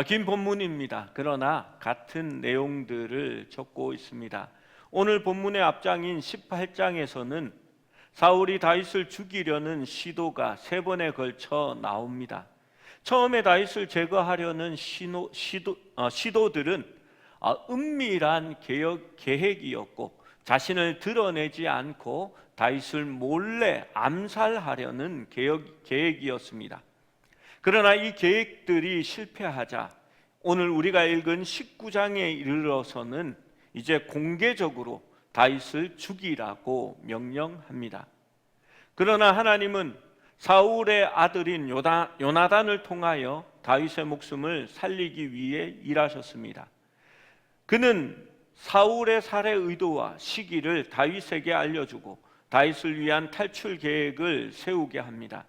긴 본문입니다. 그러나 같은 내용들을 적고 있습니다. 오늘 본문의 앞장인 18장에서는 사울이 다윗을 죽이려는 시도가 3번에 걸쳐 나옵니다. 처음에 다윗을 제거하려는 시도들은 은밀한 계획이었고 자신을 드러내지 않고 다윗을 몰래 암살하려는 계획이었습니다. 그러나 이 계획들이 실패하자 오늘 우리가 읽은 19장에 이르러서는 이제 공개적으로 다윗을 죽이라고 명령합니다. 그러나 하나님은 사울의 아들인 요나단을 통하여 다윗의 목숨을 살리기 위해 일하셨습니다. 그는 사울의 살해 의도와 시기를 다윗에게 알려주고 다윗을 위한 탈출 계획을 세우게 합니다.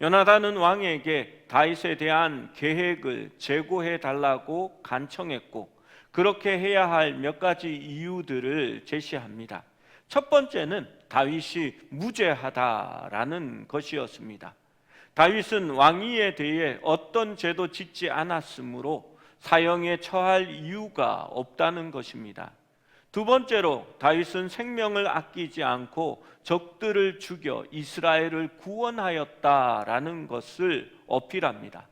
요나단은 왕에게 다윗에 대한 계획을 제고해 달라고 간청했고 그렇게 해야 할 몇 가지 이유들을 제시합니다. 첫 번째는 다윗이 무죄하다라는 것이었습니다. 다윗은 왕위에 대해 어떤 죄도 짓지 않았으므로 사형에 처할 이유가 없다는 것입니다. 두 번째로 다윗은 생명을 아끼지 않고 적들을 죽여 이스라엘을 구원하였다라는 것을 어필합니다.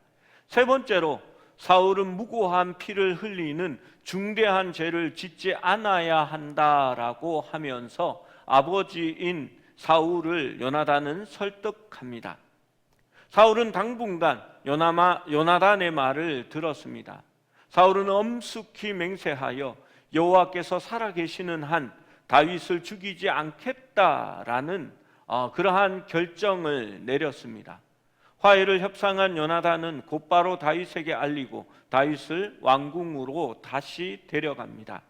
세 번째로 사울은 무고한 피를 흘리는 중대한 죄를 짓지 않아야 한다라고 하면서 아버지인 사울을 요나단은 설득합니다. 사울은 당분간 요나단의 말을 들었습니다. 사울은 엄숙히 맹세하여 여호와께서 살아계시는 한 다윗을 죽이지 않겠다라는 그러한 결정을 내렸습니다. 화해를 협상한 요나단은 곧바로 다윗에게 알리고 다윗을 왕궁으로 다시 데려갑니다.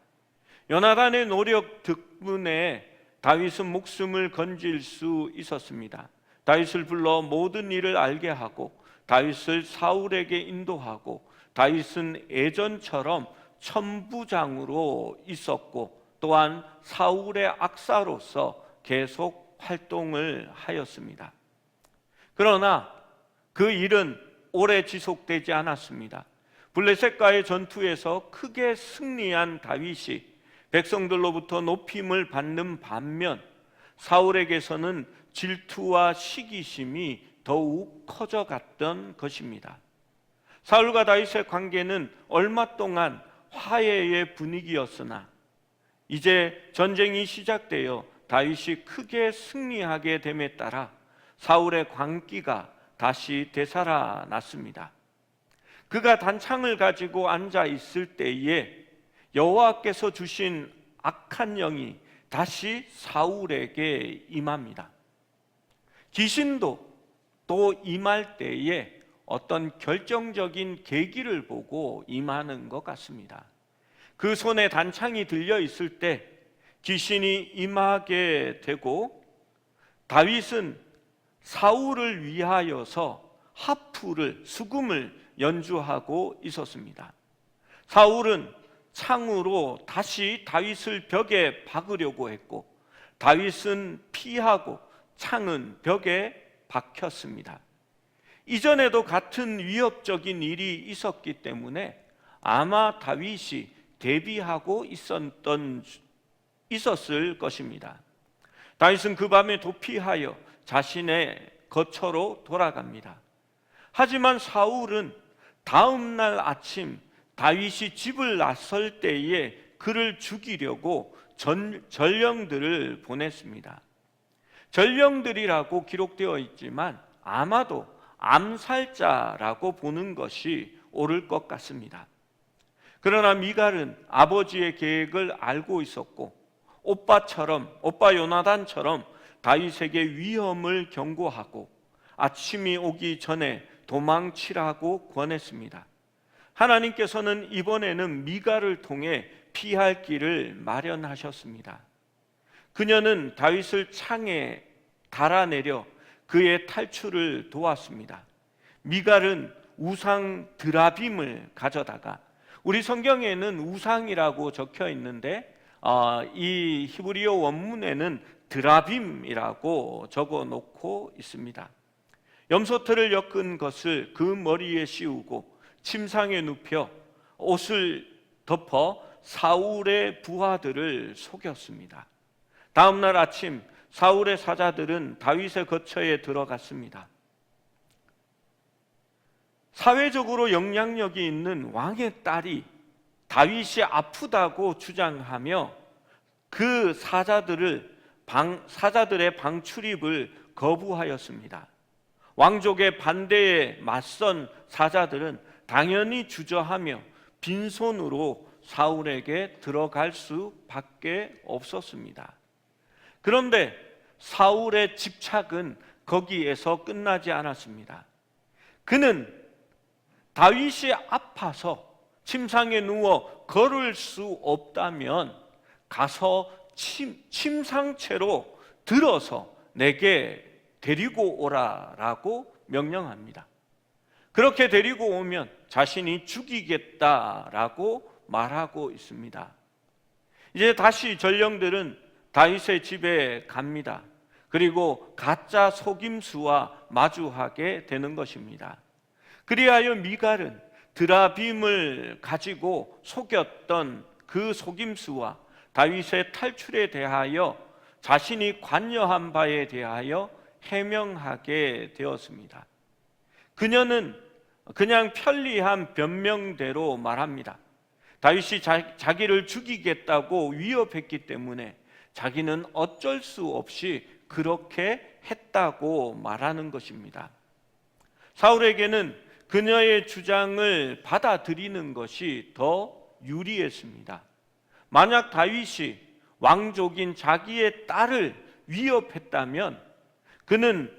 요나단의 노력 덕분에 다윗은 목숨을 건질 수 있었습니다. 다윗을 불러 모든 일을 알게 하고 다윗을 사울에게 인도하고 다윗은 예전처럼 천부장으로 있었고 또한 사울의 악사로서 계속 활동을 하였습니다. 그러나 그 일은 오래 지속되지 않았습니다. 블레셋과의 전투에서 크게 승리한 다윗이 백성들로부터 높임을 받는 반면 사울에게서는 질투와 시기심이 더욱 커져갔던 것입니다. 사울과 다윗의 관계는 얼마 동안 화해의 분위기였으나 이제 전쟁이 시작되어 다윗이 크게 승리하게 됨에 따라 사울의 광기가 다시 되살아났습니다. 그가 단창을 가지고 앉아 있을 때에 여호와께서 주신 악한 영이 다시 사울에게 임합니다. 귀신도 또 임할 때에 어떤 결정적인 계기를 보고 임하는 것 같습니다. 그 손에 단창이 들려 있을 때 귀신이 임하게 되고 다윗은 사울을 위하여서 하프를 수금을 연주하고 있었습니다. 사울은 창으로 다시 다윗을 벽에 박으려고 했고 다윗은 피하고 창은 벽에 박혔습니다. 이전에도 같은 위협적인 일이 있었기 때문에 아마 다윗이 대비하고 있었을 것입니다. 다윗은 그 밤에 도피하여 자신의 거처로 돌아갑니다. 하지만 사울은 다음 날 아침 다윗이 집을 나설 때에 그를 죽이려고 전령들을 보냈습니다. 전령들이라고 기록되어 있지만 아마도 암살자라고 보는 것이 옳을 것 같습니다. 그러나 미갈은 아버지의 계획을 알고 있었고 오빠 요나단처럼 다윗에게 위험을 경고하고 아침이 오기 전에 도망치라고 권했습니다. 하나님께서는 이번에는 미갈을 통해 피할 길을 마련하셨습니다. 그녀는 다윗을 창에 달아내려 그의 탈출을 도왔습니다. 미갈은 우상 드라빔을 가져다가, 우리 성경에는 우상이라고 적혀 있는데 이 히브리어 원문에는 드라빔이라고 적어 놓고 있습니다. 염소털을 엮은 것을 그 머리에 씌우고 침상에 눕혀 옷을 덮어 사울의 부하들을 속였습니다. 다음 날 아침 사울의 사자들은 다윗의 거처에 들어갔습니다. 사회적으로 영향력이 있는 왕의 딸이 다윗이 아프다고 주장하며 그 사자들의 방 출입을 거부하였습니다. 왕족의 반대에 맞선 사자들은 당연히 주저하며 빈손으로 사울에게 들어갈 수밖에 없었습니다. 그런데 사울의 집착은 거기에서 끝나지 않았습니다. 그는 다윗이 아파서 침상에 누워 걸을 수 없다면 가서 침상채로 들어서 내게 데리고 오라라고 명령합니다. 그렇게 데리고 오면 자신이 죽이겠다라고 말하고 있습니다. 이제 다시 전령들은 다윗의 집에 갑니다. 그리고 가짜 속임수와 마주하게 되는 것입니다. 그리하여 미갈은 드라빔을 가지고 속였던 그 속임수와 다윗의 탈출에 대하여 자신이 관여한 바에 대하여 해명하게 되었습니다. 그녀는 그냥 편리한 변명대로 말합니다. 다윗이 자기를 죽이겠다고 위협했기 때문에 자기는 어쩔 수 없이 그렇게 했다고 말하는 것입니다. 사울에게는 그녀의 주장을 받아들이는 것이 더 유리했습니다. 만약 다윗이 왕족인 자기의 딸을 위협했다면 그는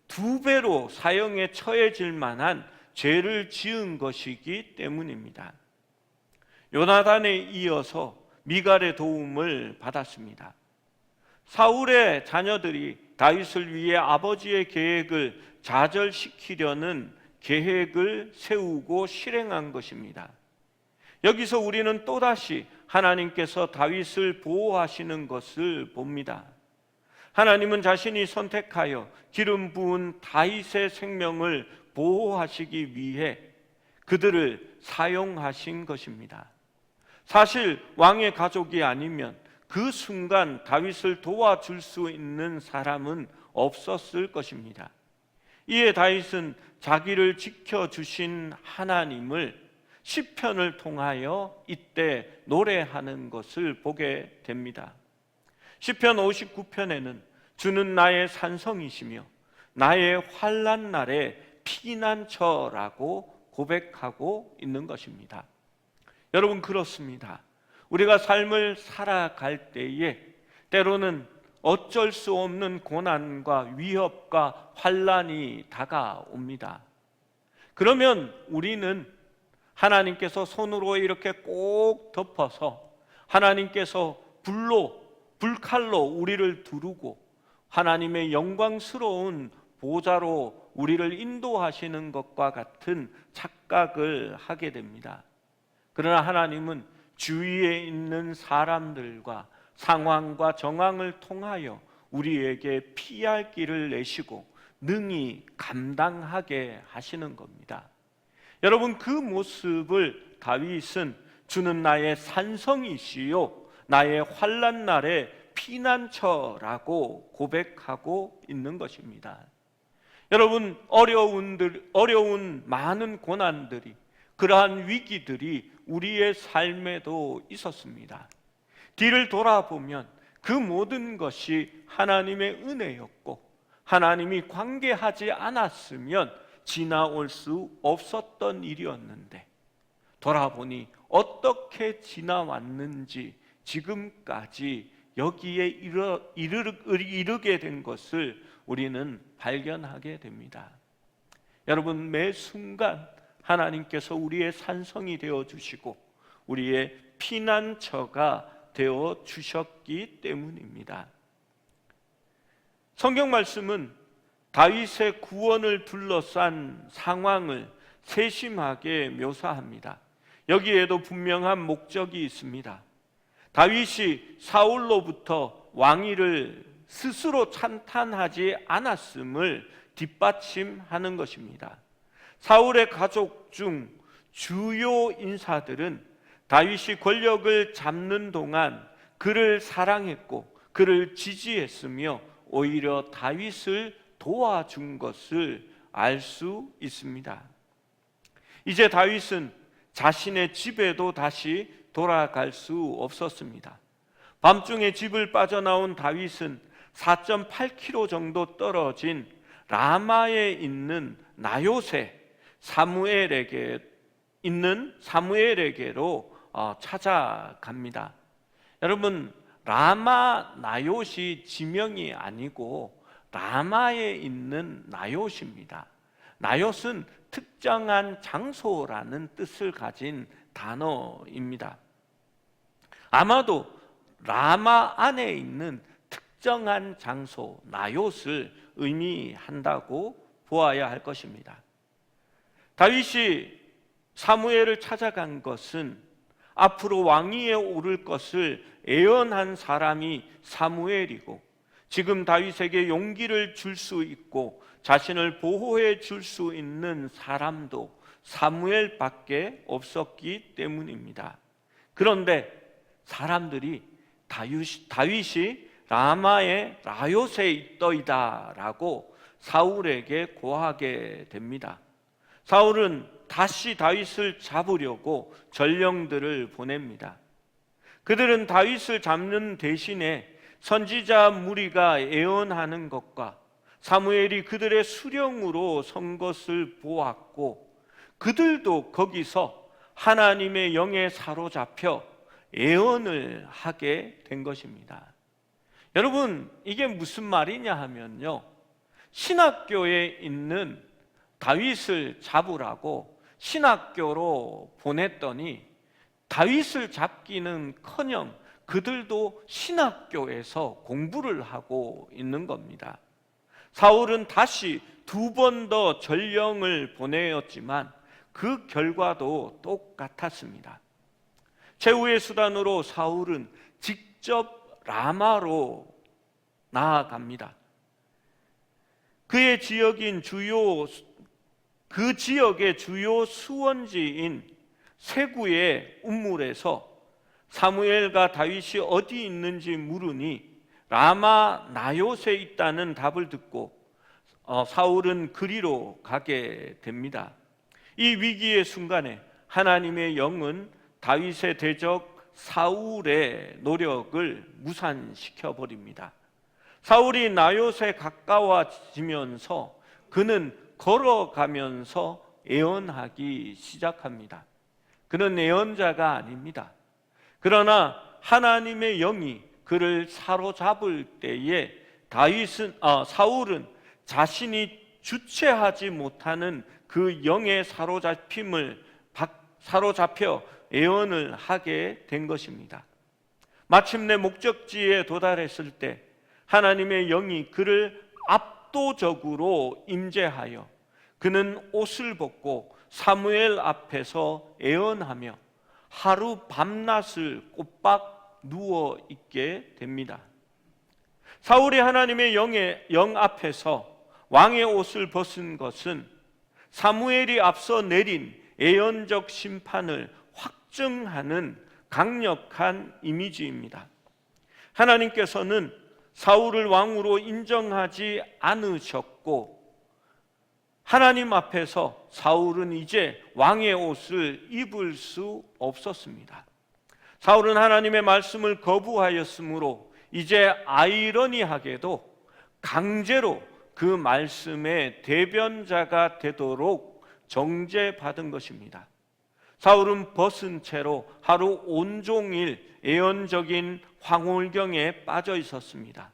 2배로 사형에 처해질 만한 죄를 지은 것이기 때문입니다. 요나단에 이어서 미갈의 도움을 받았습니다. 사울의 자녀들이 다윗을 위해 아버지의 계획을 좌절시키려는 계획을 세우고 실행한 것입니다. 여기서 우리는 또다시 하나님께서 다윗을 보호하시는 것을 봅니다. 하나님은 자신이 선택하여 기름 부은 다윗의 생명을 보호하시기 위해 그들을 사용하신 것입니다. 사실 왕의 가족이 아니면 그 순간 다윗을 도와줄 수 있는 사람은 없었을 것입니다. 이에 다윗은 자기를 지켜주신 하나님을 시편을 통하여 이때 노래하는 것을 보게 됩니다. 시편 59편에는 주는 나의 산성이시며 나의 환난 날에 피난처라고 고백하고 있는 것입니다. 여러분, 그렇습니다. 우리가 삶을 살아갈 때에 때로는 어쩔 수 없는 고난과 위협과 환난이 다가옵니다. 그러면 우리는 하나님께서 손으로 이렇게 꼭 덮어서 하나님께서 불칼로 우리를 두르고 하나님의 영광스러운 보좌로 우리를 인도하시는 것과 같은 착각을 하게 됩니다. 그러나 하나님은 주위에 있는 사람들과 상황과 정황을 통하여 우리에게 피할 길을 내시고 능히 감당하게 하시는 겁니다. 여러분, 그 모습을 다윗은 주는 나의 산성이시요 나의 환난 날에 피난처라고 고백하고 있는 것입니다. 여러분, 어려운 많은 고난들이, 그러한 위기들이 우리의 삶에도 있었습니다. 뒤를 돌아보면 그 모든 것이 하나님의 은혜였고 하나님이 관계하지 않았으면 지나올 수 없었던 일이었는데 돌아보니 어떻게 지나왔는지 지금까지 여기에 이르게 된 것을 우리는 발견하게 됩니다. 여러분, 매 순간 하나님께서 우리의 산성이 되어 주시고 우리의 피난처가 되어 주셨기 때문입니다. 성경 말씀은 다윗의 구원을 둘러싼 상황을 세심하게 묘사합니다. 여기에도 분명한 목적이 있습니다. 다윗이 사울로부터 왕위를 스스로 찬탄하지 않았음을 뒷받침하는 것입니다. 사울의 가족 중 주요 인사들은 다윗이 권력을 잡는 동안 그를 사랑했고 그를 지지했으며 오히려 다윗을 도와준 것을 알 수 있습니다. 이제 다윗은 자신의 집에도 다시 돌아갈 수 없었습니다. 밤중에 집을 빠져나온 다윗은 4.8km 정도 떨어진 라마에 있는 나요세 사무엘에게로 찾아갑니다. 여러분, 라마 나요시 지명이 아니고 라마에 있는 나요시입니다. 나요스는 특정한 장소라는 뜻을 가진 단어입니다. 아마도 라마 안에 있는 특정한 장소, 나요스를 의미한다고 보아야 할 것입니다. 다윗이 사무엘을 찾아간 것은 앞으로 왕위에 오를 것을 예언한 사람이 사무엘이고, 지금 다윗에게 용기를 줄 수 있고 자신을 보호해 줄 수 있는 사람도 사무엘밖에 없었기 때문입니다. 그런데 사람들이 다윗이 라마의 라요세에 있더이다 라고 사울에게 고하게 됩니다. 사울은 다시 다윗을 잡으려고 전령들을 보냅니다. 그들은 다윗을 잡는 대신에 선지자 무리가 예언하는 것과 사무엘이 그들의 수령으로 선 것을 보았고, 그들도 거기서 하나님의 영에 사로잡혀 예언을 하게 된 것입니다. 여러분, 이게 무슨 말이냐 하면요, 신학교에 있는 다윗을 잡으라고 신학교로 보냈더니 다윗을 잡기는커녕 그들도 신학교에서 공부를 하고 있는 겁니다. 사울은 다시 2번 더 전령을 보내었지만 그 결과도 똑같았습니다. 최후의 수단으로 사울은 직접 라마로 나아갑니다. 그 지역의 주요 수원지인 세구의 우물에서 사무엘과 다윗이 어디 있는지 물으니 라마 나요세에 있다는 답을 듣고 사울은 그리로 가게 됩니다. 이 위기의 순간에 하나님의 영은 다윗의 대적 사울의 노력을 무산시켜 버립니다. 사울이 나요세에 가까워지면서 그는 걸어가면서 예언하기 시작합니다. 그는 예언자가 아닙니다. 그러나 하나님의 영이 그를 사로잡을 때에 사울은 자신이 주체하지 못하는 그 영의 사로잡혀 예언을 하게 된 것입니다. 마침내 목적지에 도달했을 때 하나님의 영이 그를 압도적으로 임재하여 그는 옷을 벗고 사무엘 앞에서 예언하며 하루 밤낮을 꼬박 누워 있게 됩니다. 사울이 하나님의 영 앞에서 왕의 옷을 벗은 것은 사무엘이 앞서 내린 예언적 심판을 확증하는 강력한 이미지입니다. 하나님께서는 사울을 왕으로 인정하지 않으셨고, 하나님 앞에서 사울은 이제 왕의 옷을 입을 수 없었습니다. 사울은 하나님의 말씀을 거부하였으므로 이제 아이러니하게도 강제로 그 말씀의 대변자가 되도록 정죄받은 것입니다. 사울은 벗은 채로 하루 온종일 예언적인 황홀경에 빠져 있었습니다.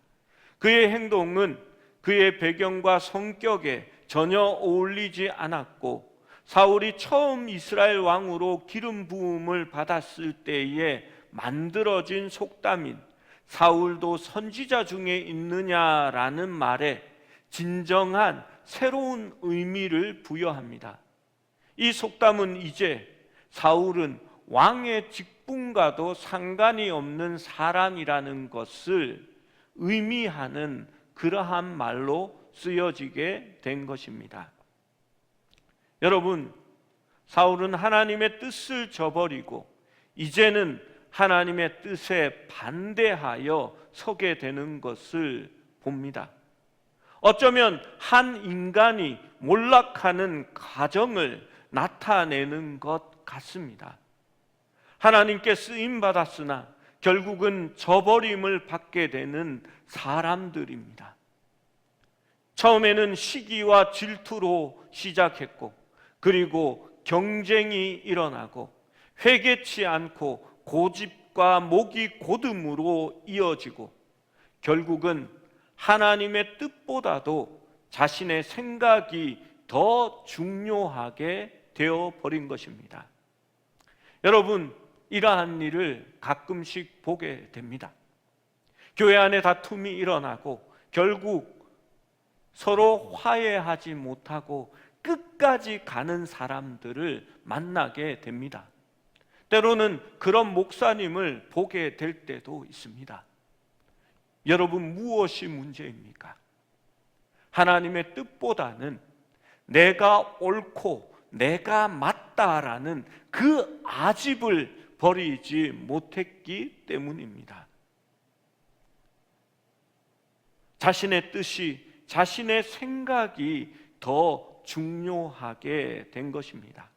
그의 행동은 그의 배경과 성격에 전혀 어울리지 않았고, 사울이 처음 이스라엘 왕으로 기름 부음을 받았을 때에 만들어진 속담인 사울도 선지자 중에 있느냐라는 말에 진정한 새로운 의미를 부여합니다. 이 속담은 이제 사울은 왕의 직분과도 상관이 없는 사람이라는 것을 의미하는 그러한 말로 쓰여지게 된 것입니다. 여러분, 사울은 하나님의 뜻을 저버리고 이제는 하나님의 뜻에 반대하여 서게 되는 것을 봅니다. 어쩌면 한 인간이 몰락하는 과정을 나타내는 것 같습니다. 하나님께 쓰임받았으나 결국은 저버림을 받게 되는 사람들입니다. 처음에는 시기와 질투로 시작했고, 그리고 경쟁이 일어나고, 회개치 않고 고집과 목이 고듬으로 이어지고, 결국은 하나님의 뜻보다도 자신의 생각이 더 중요하게 되어버린 것입니다. 여러분, 이러한 일을 가끔씩 보게 됩니다. 교회 안에 다툼이 일어나고 결국 서로 화해하지 못하고 끝까지 가는 사람들을 만나게 됩니다. 때로는 그런 목사님을 보게 될 때도 있습니다. 여러분, 무엇이 문제입니까? 하나님의 뜻보다는 내가 옳고 내가 맞다라는 그 아집을 버리지 못했기 때문입니다. 자신의 뜻이, 자신의 생각이 더 중요하게 된 것입니다.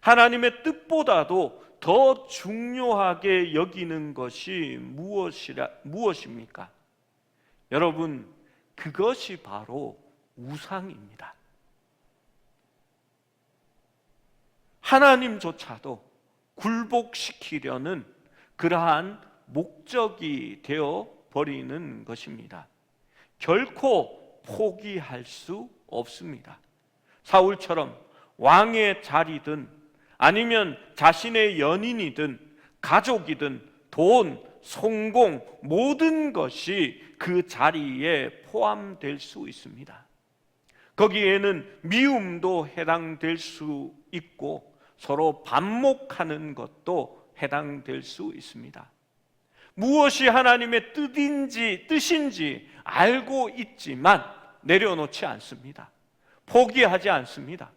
하나님의 뜻보다도 더 중요하게 여기는 것이 무엇입니까? 여러분, 그것이 바로 우상입니다. 하나님조차도 굴복시키려는 그러한 목적이 되어 버리는 것입니다. 결코 포기할 수 없습니다. 사울처럼 왕의 자리든 아니면 자신의 연인이든 가족이든 돈, 성공, 모든 것이 그 자리에 포함될 수 있습니다. 거기에는 미움도 해당될 수 있고 서로 반목하는 것도 해당될 수 있습니다. 무엇이 하나님의 뜻인지 알고 있지만 내려놓지 않습니다. 포기하지 않습니다.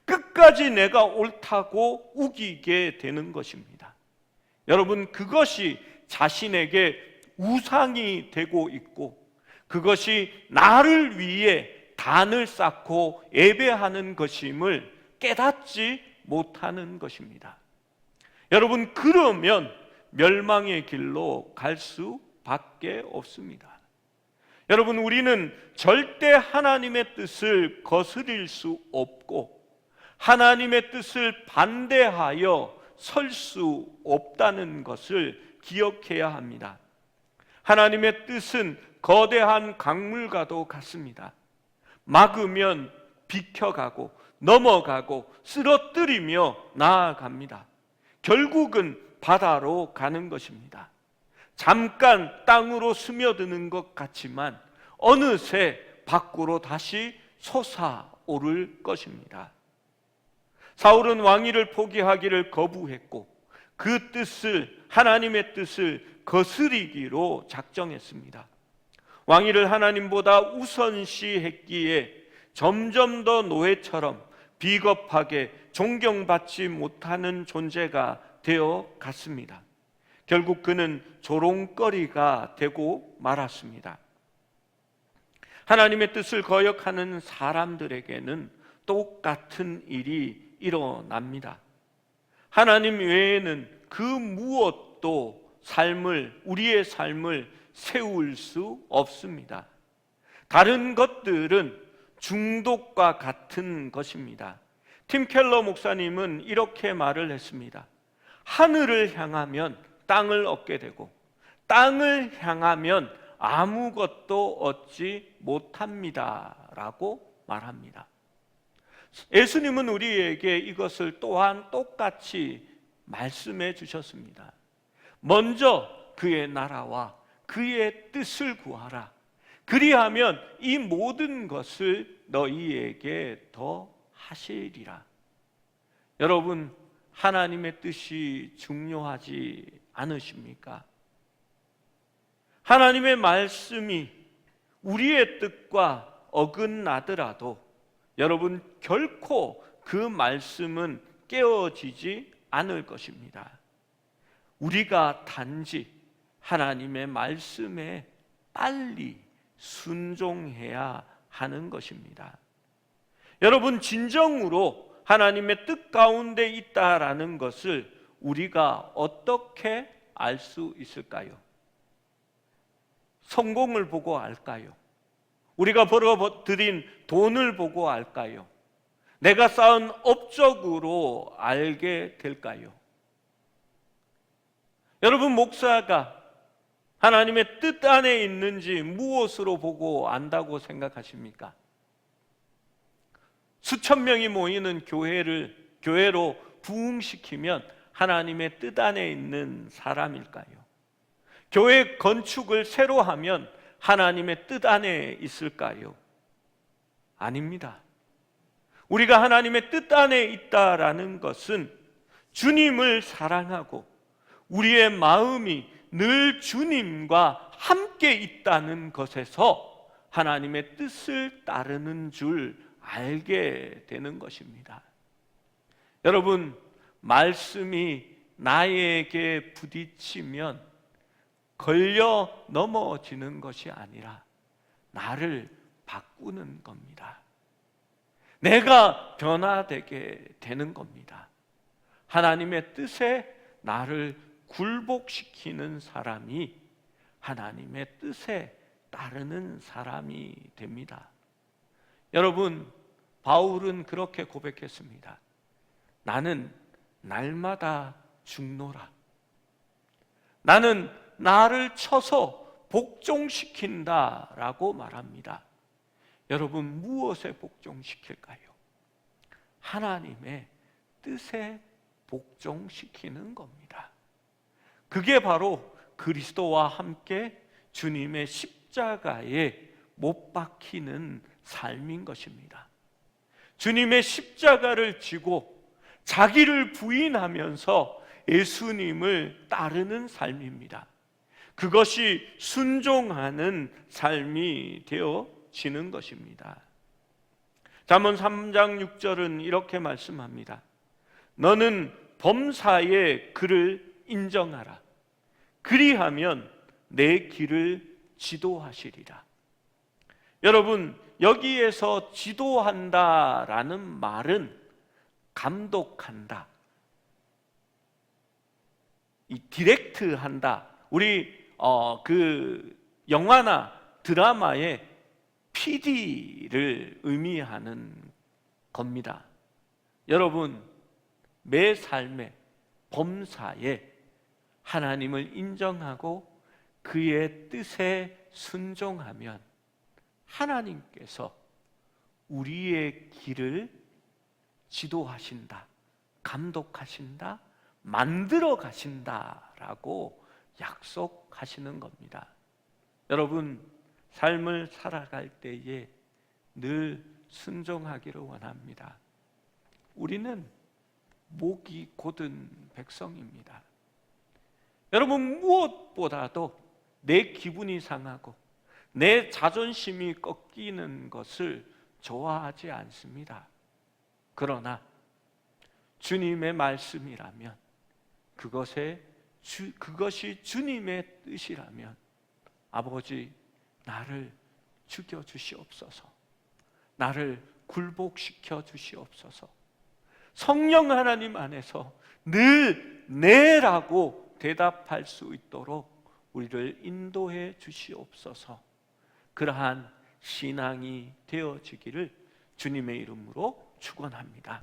끝까지 내가 옳다고 우기게 되는 것입니다. 여러분, 그것이 자신에게 우상이 되고 있고, 그것이 나를 위해 단을 쌓고 예배하는 것임을 깨닫지 못하는 것입니다. 여러분, 그러면 멸망의 길로 갈 수밖에 없습니다. 여러분, 우리는 절대 하나님의 뜻을 거스릴 수 없고 하나님의 뜻을 반대하여 설 수 없다는 것을 기억해야 합니다. 하나님의 뜻은 거대한 강물과도 같습니다. 막으면 비켜가고 넘어가고 쓰러뜨리며 나아갑니다. 결국은 바다로 가는 것입니다. 잠깐 땅으로 스며드는 것 같지만 어느새 밖으로 다시 솟아오를 것입니다. 사울은 왕위를 포기하기를 거부했고 그 뜻을, 하나님의 뜻을 거스리기로 작정했습니다. 왕위를 하나님보다 우선시했기에 점점 더 노예처럼 비겁하게 존경받지 못하는 존재가 되어 갔습니다. 결국 그는 조롱거리가 되고 말았습니다. 하나님의 뜻을 거역하는 사람들에게는 똑같은 일이 일어납니다. 하나님 외에는 그 무엇도 우리의 삶을 세울 수 없습니다. 다른 것들은 중독과 같은 것입니다. 팀 켈러 목사님은 이렇게 말을 했습니다. 하늘을 향하면 땅을 얻게 되고 땅을 향하면 아무것도 얻지 못합니다 라고 말합니다. 예수님은 우리에게 이것을 또한 똑같이 말씀해 주셨습니다. 먼저 그의 나라와 그의 뜻을 구하라. 그리하면 이 모든 것을 너희에게 더 하시리라. 여러분, 하나님의 뜻이 중요하지 않으십니까? 하나님의 말씀이 우리의 뜻과 어긋나더라도 여러분, 결코 그 말씀은 깨어지지 않을 것입니다. 우리가 단지 하나님의 말씀에 빨리 순종해야 하는 것입니다. 여러분, 진정으로 하나님의 뜻 가운데 있다라는 것을 우리가 어떻게 알 수 있을까요? 성공을 보고 알까요? 우리가 벌어들인 돈을 보고 알까요? 내가 쌓은 업적으로 알게 될까요? 여러분, 목사가 하나님의 뜻 안에 있는지 무엇으로 보고 안다고 생각하십니까? 수천 명이 모이는 교회로 부흥시키면 하나님의 뜻 안에 있는 사람일까요? 교회 건축을 새로 하면 하나님의 뜻 안에 있을까요? 아닙니다. 우리가 하나님의 뜻 안에 있다라는 것은 주님을 사랑하고 우리의 마음이 늘 주님과 함께 있다는 것에서 하나님의 뜻을 따르는 줄 알게 되는 것입니다. 여러분, 말씀이 나에게 부딪히면 걸려 넘어지는 것이 아니라 나를 바꾸는 겁니다. 내가 변화되게 되는 겁니다. 하나님의 뜻에 나를 굴복시키는 사람이 하나님의 뜻에 따르는 사람이 됩니다. 여러분, 바울은 그렇게 고백했습니다. 나는 날마다 죽노라. 나는 나를 쳐서 복종시킨다라고 말합니다. 여러분, 무엇에 복종시킬까요? 하나님의 뜻에 복종시키는 겁니다. 그게 바로 그리스도와 함께 주님의 십자가에 못 박히는 삶인 것입니다. 주님의 십자가를 지고 자기를 부인하면서 예수님을 따르는 삶입니다. 그것이 순종하는 삶이 되어지는 것입니다. 잠언 3장 6절은 이렇게 말씀합니다. 너는 범사의 그를 인정하라. 그리하면 내 길을 지도하시리라. 여러분, 여기에서 지도한다라는 말은 감독한다, 이 디렉트한다. 우리 그 영화나 드라마의 PD를 의미하는 겁니다. 여러분, 매 삶의 범사에 하나님을 인정하고 그의 뜻에 순종하면 하나님께서 우리의 길을 지도하신다, 감독하신다, 만들어 가신다라고 약속하시는 겁니다. 여러분, 삶을 살아갈 때에 늘 순종하기를 원합니다. 우리는 목이 곧은 백성입니다. 여러분, 무엇보다도 내 기분이 상하고 내 자존심이 꺾이는 것을 좋아하지 않습니다. 그러나 주님의 말씀이라면, 그것이 주님의 뜻이라면, 아버지, 나를 죽여주시옵소서, 나를 굴복시켜 주시옵소서, 성령 하나님 안에서 늘 네라고 대답할 수 있도록 우리를 인도해 주시옵소서. 그러한 신앙이 되어지기를 주님의 이름으로 축원합니다.